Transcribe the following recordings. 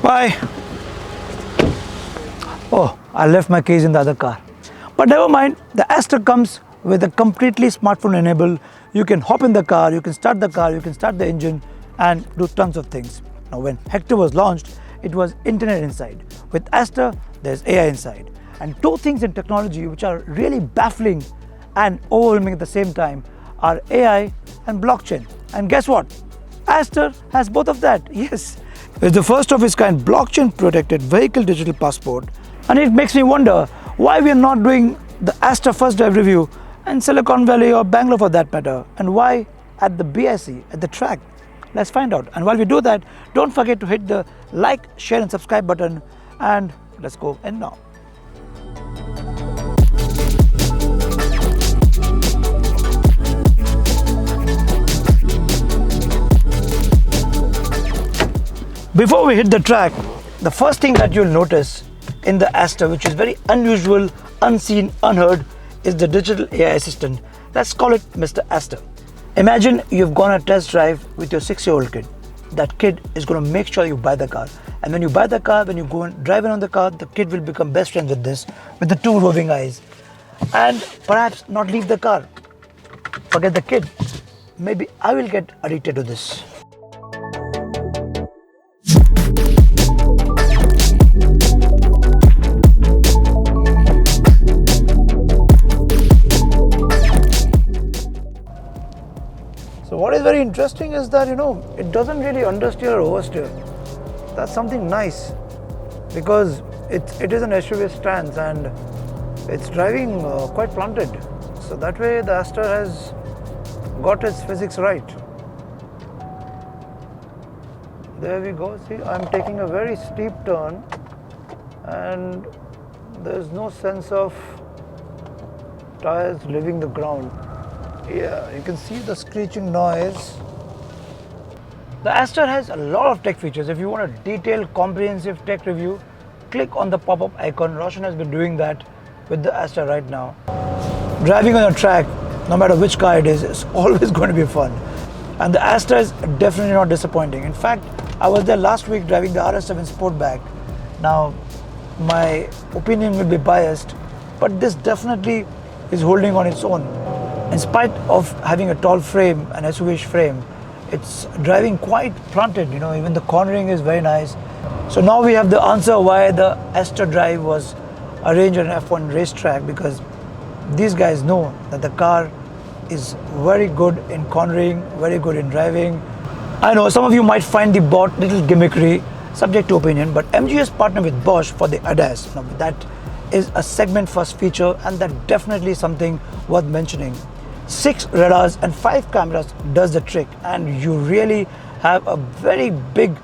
Bye. Oh, I left my keys in the other car. But never mind, the Astor comes with a completely smartphone enabled. You can hop in the car, you can start the engine and do tons of things. Now when Hector was launched, it was internet inside. With Astor, there's AI inside. And two things in technology which are really baffling and overwhelming at the same time are AI and blockchain. And guess what? Astor has both of that. Yes, it's the first of its kind blockchain protected vehicle digital passport. And it makes me wonder why we are not doing the Astor first drive review in Silicon Valley or Bangalore for that matter, and why at the BIC, at the track. Let's find out. And while we do that, don't forget to hit the like, share and subscribe button, and let's go in now. Before we hit the track, the first thing that you'll notice in the Astor, which is very unusual, unseen, unheard, is the digital AI assistant. Let's call it Mr. Astor. Imagine you've gone a test drive with your 6-year-old kid. That kid is going to make sure you buy the car. And when you buy the car, when you go and drive around the car, the kid will become best friends with this, with the two roving eyes. And perhaps not leave the car. Forget the kid. Maybe I will get addicted to this. So what is very interesting is that, it doesn't really understeer or oversteer. That's something nice, because it is an SUV stance and it's driving quite planted. So that way the Astor has got its physics right. There we go. See, I'm taking a very steep turn and there's no sense of tires leaving the ground. Yeah, you can see the screeching noise. The Astor has a lot of tech features. If you want a detailed, comprehensive tech review, click on the pop-up icon. Roshan has been doing that with the Astor right now. Driving on a track, no matter which car it is always going to be fun. And the Astor is definitely not disappointing. In fact, I was there last week driving the RS7 Sportback. Now, my opinion will be biased, but this definitely is holding on its own. In spite of having a tall frame, an SUV-ish frame, it's driving quite planted, even the cornering is very nice. So now we have the answer why the Astor Drive was arranged on an F1 racetrack, because these guys know that the car is very good in cornering, very good in driving. I know some of you might find the bot little gimmickry, subject to opinion, but MG has partnered with Bosch for the ADAS. Now that is a segment first feature, and that definitely is something worth mentioning. 6 radars and 5 cameras does the trick, and you really have a very big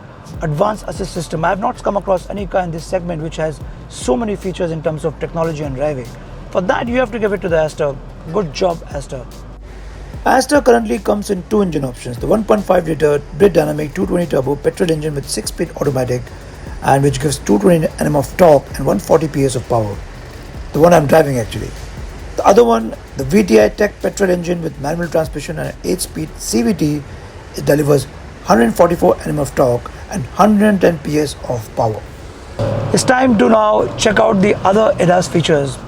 advanced assist system. I have not come across any car in this segment which has so many features in terms of technology and driving. For that you have to give it to the Astor. Good job, Astor. Astor currently comes in 2 engine options. The 1.5 litre Brit Dynamic 220 turbo petrol engine with 6-speed automatic, and which gives 220 Nm of torque and 140 PS of power. The one I'm driving actually. The other one, the VTI Tech petrol engine with manual transmission and an 8-speed CVT, it delivers 144 Nm of torque and 110 PS of power. It's time to now check out the other ADAS features,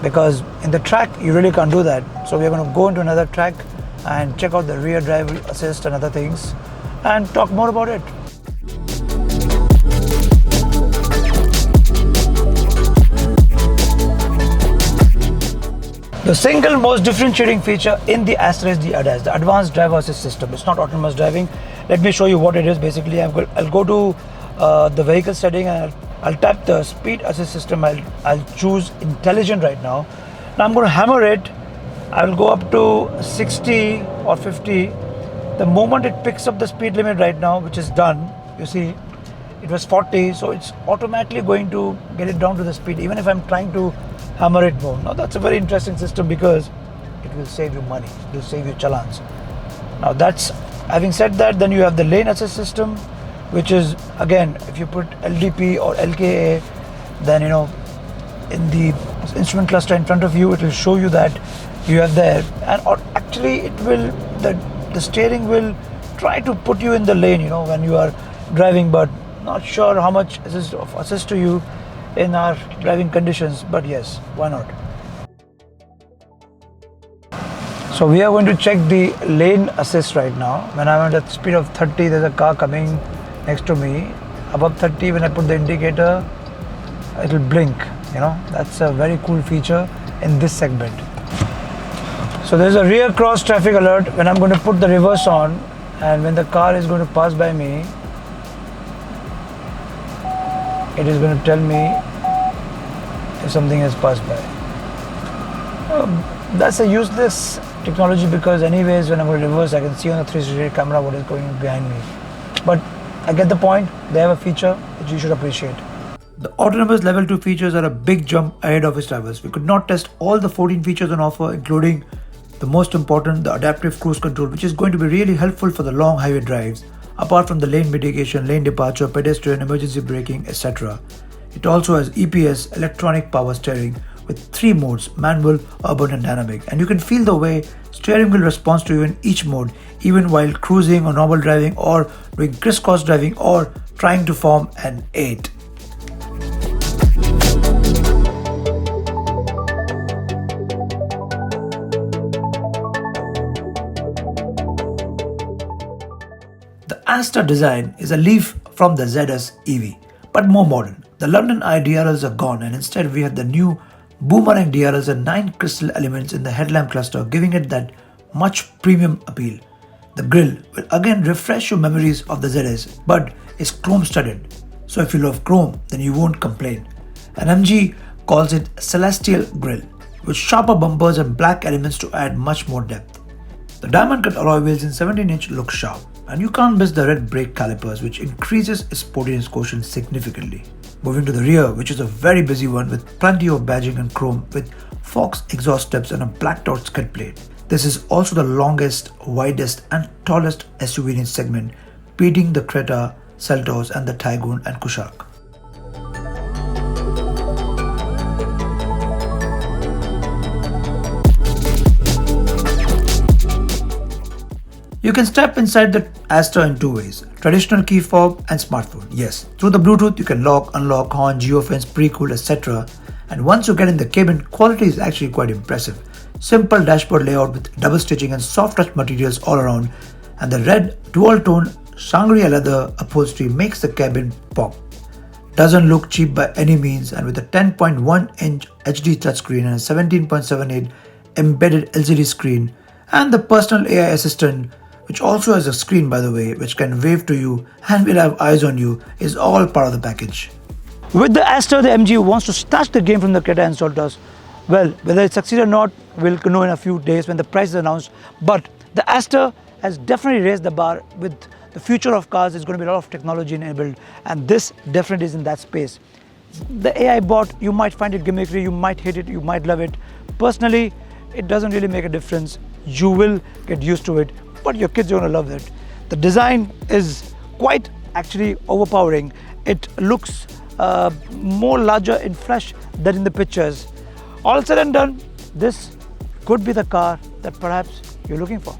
because in the track you really can't do that. So we're going to go into another track and check out the rear drive assist and other things and talk more about it. The single most differentiating feature in the Astor is the ADAS, the Advanced Driver Assist System. It's not autonomous driving. Let me show you what it is. Basically, I'll go to the vehicle setting and I'll tap the speed assist system. I'll choose intelligent right now. Now I'm going to hammer it. I'll go up to 60 or 50. The moment it picks up the speed limit right now, which is done, you see, it was 40, so it's automatically going to get it down to the speed, even if I'm trying to hammer it more. Now that's a very interesting system, because it will save you money, it will save you challans. Now that's, having said that, then you have the lane assist system, which is, again, if you put LDP or LKA, then in the instrument cluster in front of you, it will show you that you have there, and or actually it will, the steering will try to put you in the lane when you are driving, but Not sure how much assist to you in our driving conditions, but yes, why not? So we are going to check the lane assist right now. When I'm at a speed of 30, there's a car coming next to me. Above 30, when I put the indicator, it'll blink. That's a very cool feature in this segment. So there's a rear cross traffic alert when I'm going to put the reverse on, and when the car is going to pass by me, it is going to tell me if something has passed by. That's a useless technology because anyways when I'm going to reverse, I can see on the 360 camera what is going behind me. But I get the point. They have a feature which you should appreciate. The autonomous level 2 features are a big jump ahead of its rivals. We could not test all the 14 features on offer, including the most important, the adaptive cruise control, which is going to be really helpful for the long highway drives, apart from the lane mitigation, lane departure, pedestrian, emergency braking, etc. It also has EPS, electronic power steering, with 3 modes, manual, urban and dynamic. And you can feel the way steering wheel responds to you in each mode, even while cruising or normal driving or doing crisscross driving or trying to form an 8. The Astor design is a leaf from the ZS EV, but more modern. The London Eye DRLs are gone, and instead we have the new Boomerang DRLs and 9 crystal elements in the headlamp cluster, giving it that much premium appeal. The grille will again refresh your memories of the ZS, but is chrome studded. So if you love chrome, then you won't complain. And MG calls it Celestial Grille, with sharper bumpers and black elements to add much more depth. The diamond cut alloy wheels in 17-inch look sharp, and you can't miss the red brake calipers, which increases its sportiness quotient significantly. Moving to the rear, which is a very busy one with plenty of badging and chrome with Fox exhaust steps and a blacked out skid plate. This is also the longest, widest and tallest SUV in its segment, beating the Creta, Seltos and the Taygun and Kushaq. You can step inside the Astor in 2 ways, traditional key fob and smartphone. Yes, through the Bluetooth you can lock, unlock, horn, geofence, pre-cool, etc. And once you get in the cabin, quality is actually quite impressive. Simple dashboard layout with double stitching and soft touch materials all around, and the red dual-tone Shangri-La leather upholstery makes the cabin pop. Doesn't look cheap by any means, and with a 10.1-inch HD touchscreen and a 17.78 embedded LCD screen, and the personal AI assistant, which also has a screen by the way, which can wave to you and will have eyes on you, is all part of the package. With the Astor, the MG wants to snatch the game from the Creta and Seltos. Well, whether it succeeds or not, we'll know in a few days when the price is announced. But the Astor has definitely raised the bar. With the future of cars, there's going to be a lot of technology enabled, and this definitely is in that space. The AI bot, you might find it gimmickry, you might hate it, you might love it. Personally, it doesn't really make a difference. You will get used to it, but your kids are going to love it. The design is quite actually overpowering. It looks more larger in flesh than in the pictures. All said and done, this could be the car that perhaps you're looking for.